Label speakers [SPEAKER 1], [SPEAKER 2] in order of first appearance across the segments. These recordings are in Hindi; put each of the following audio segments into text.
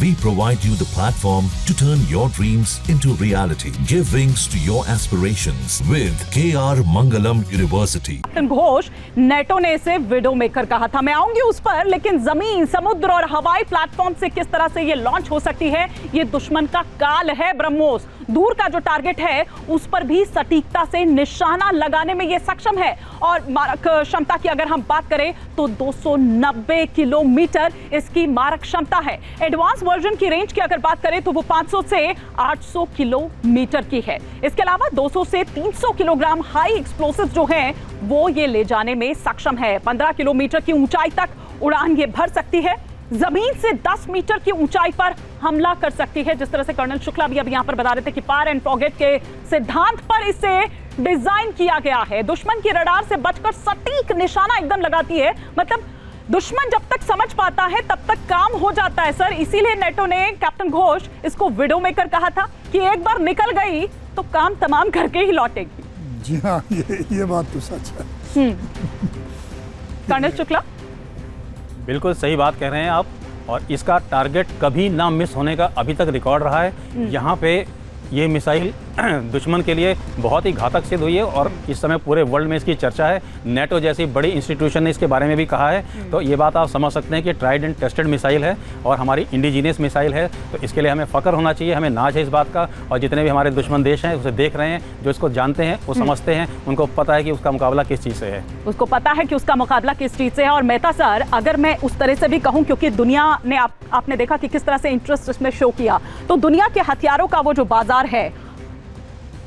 [SPEAKER 1] We provide you the platform to turn your dreams into reality. Give wings to your aspirations with KR Mangalam University.
[SPEAKER 2] Captain Ghosh, NATO ने इसे विडो मेकर कहा था। मैं आऊंगी उस पर, लेकिन जमीन, समुद्र और हवाई प्लेटफॉर्म से किस तरह से ये लॉन्च हो सकती है, ये दुश्मन का काल है। ब्रह्मोस दूर का जो टारगेट है उस पर भी सटीकता से निशाना लगाने में ये सक्षम है। और मारक क्षमता की अगर हम बात करें तो 290 किलोमीटर इसकी मारक क्षमता है। एडवांस वर्जन की रेंज की अगर बात करें तो वो 500 से 800 किलोमीटर की है। इसके अलावा 200 से 300 किलोग्राम हाई एक्सप्लोसिव जो हैं वो ये ले जाने में सक्षम है। 15 किलोमीटर की ऊंचाई तक उड़ान ये भर सकती है। जमीन से 10 मीटर की ऊंचाई पर हमला कर सकती है। जिस तरह से कर्नल शुक्ला भी अभी यहां पर बता रहे थे कि फायर एंड फॉरगेट के सिद्धांत पर इसे डिजाइन किया गया है। दुश्मन की रडार से बचकर सटीक निशाना एकदम लगाती है। मतलब दुश्मन जब तक समझ पाता है तब तक काम हो जाता है सर। इसीलिए नेटो ने, कैप्टन घोष, इसको विडो मेकर कहा था कि एक बार निकल गई तो काम तमाम करके ही लौटेगी।
[SPEAKER 3] जी हाँ, ये बात तो सच है।
[SPEAKER 2] कर्नल शुक्ला,
[SPEAKER 4] बिल्कुल सही बात कह रहे हैं आप। और इसका टारगेट कभी ना मिस होने का अभी तक रिकॉर्ड रहा है। यहाँ पे ये मिसाइल दुश्मन के लिए बहुत ही घातक सिद्ध हुई है और इस समय पूरे वर्ल्ड में इसकी चर्चा है। नेटो जैसी बड़ी इंस्टीट्यूशन ने इसके बारे में भी कहा है। तो ये बात आप समझ सकते हैं कि ट्राइड एंड टेस्टेड मिसाइल है और हमारी इंडिजीनियस मिसाइल है। तो इसके लिए हमें फ़ख्र होना चाहिए, हमें नाज है इस बात का। और जितने भी हमारे दुश्मन देश हैं उसे देख रहे हैं, जो इसको जानते हैं, वो समझते हैं, उनको पता है कि उसका मुकाबला किस चीज़ से है।
[SPEAKER 2] उसको पता है कि उसका मुकाबला किस चीज़ से है। और मेहता सर, अगर मैं उस तरह से भी कहूँ, क्योंकि दुनिया ने आपने देखा कि किस तरह से इंटरेस्ट इसमें शो किया, तो दुनिया के हथियारों का वो जो बाजार है,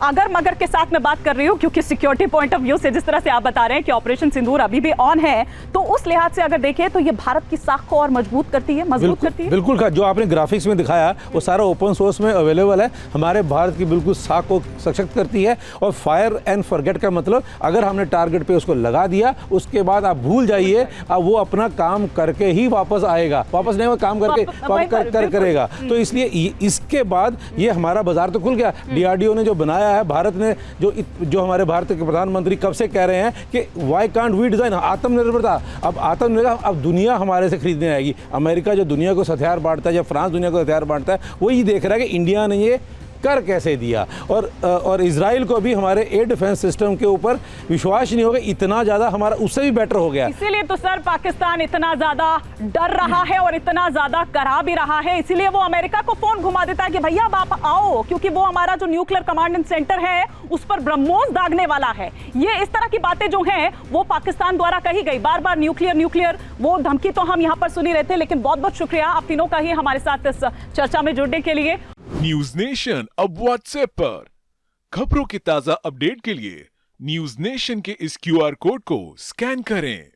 [SPEAKER 2] अगर मगर के साथ मैं बात कर रही हूँ, क्योंकि सिक्योरिटी पॉइंट ऑफ व्यू से जिस तरह से आप बता रहे हैं कि ऑपरेशन सिंदूर अभी भी ऑन है, तो उस लिहाज से अगर देखें तो ये भारत की साख को और मजबूत करती है, मजबूत करती है।
[SPEAKER 5] बिल्कुल, जो आपने ग्राफिक्स में दिखाया वो सारा ओपन सोर्स में अवेलेबल है। हमारे भारत की बिल्कुल साख को सशक्त करती है। और फायर एंड फॉरगेट का मतलब, अगर हमने टारगेट पे उसको लगा दिया, उसके बाद आप भूल जाइए, अब वो अपना काम करके ही वापस आएगा। वापस नहीं, वो काम करके करेगा। तो इसलिए इसके बाद ये हमारा बाजार तो खुल गया। DRDO ने जो बनाया है, भारत ने जो हमारे भारत के प्रधानमंत्री कब से कह रहे हैं कि व्हाई कांट वी डिजाइन आत्मनिर्भरता। अब आत्मनिर्भरता, अब दुनिया हमारे से खरीदने आएगी। अमेरिका जो दुनिया को हथियार बांटता है, या फ्रांस दुनिया को हथियार बांटता है, वो ये देख रहा है कि इंडिया ने ये कर कैसे दिया। और इजराइल को भी हमारे एयर डिफेंस सिस्टम के ऊपर विश्वास नहीं होगा, इतना ज़्यादा हमारा उससे भी बेटर हो गया।
[SPEAKER 2] इसीलिए तो सर पाकिस्तान इतना ज़्यादा डर रहा है और इतना ज़्यादा करा भी रहा है। इसीलिए वो अमेरिका को फोन घुमा देता है कि भैया अब आप आओ, क्योंकि वो हमारा जो न्यूक्लियर कमांड एंड सेंटर है उस पर ब्रह्मोस दागने वाला है। ये इस तरह की बातें जो हैं वो पाकिस्तान द्वारा कही गई, बार बार न्यूक्लियर वो धमकी तो हम यहाँ पर सुनी रहे थे। लेकिन बहुत बहुत शुक्रिया आप तीनों का ही हमारे साथ इस चर्चा में जुड़ने के लिए।
[SPEAKER 6] न्यूज नेशन अब व्हाट्सएप पर खबरों की ताजा अपडेट के लिए न्यूज नेशन के इस QR कोड को स्कैन करें।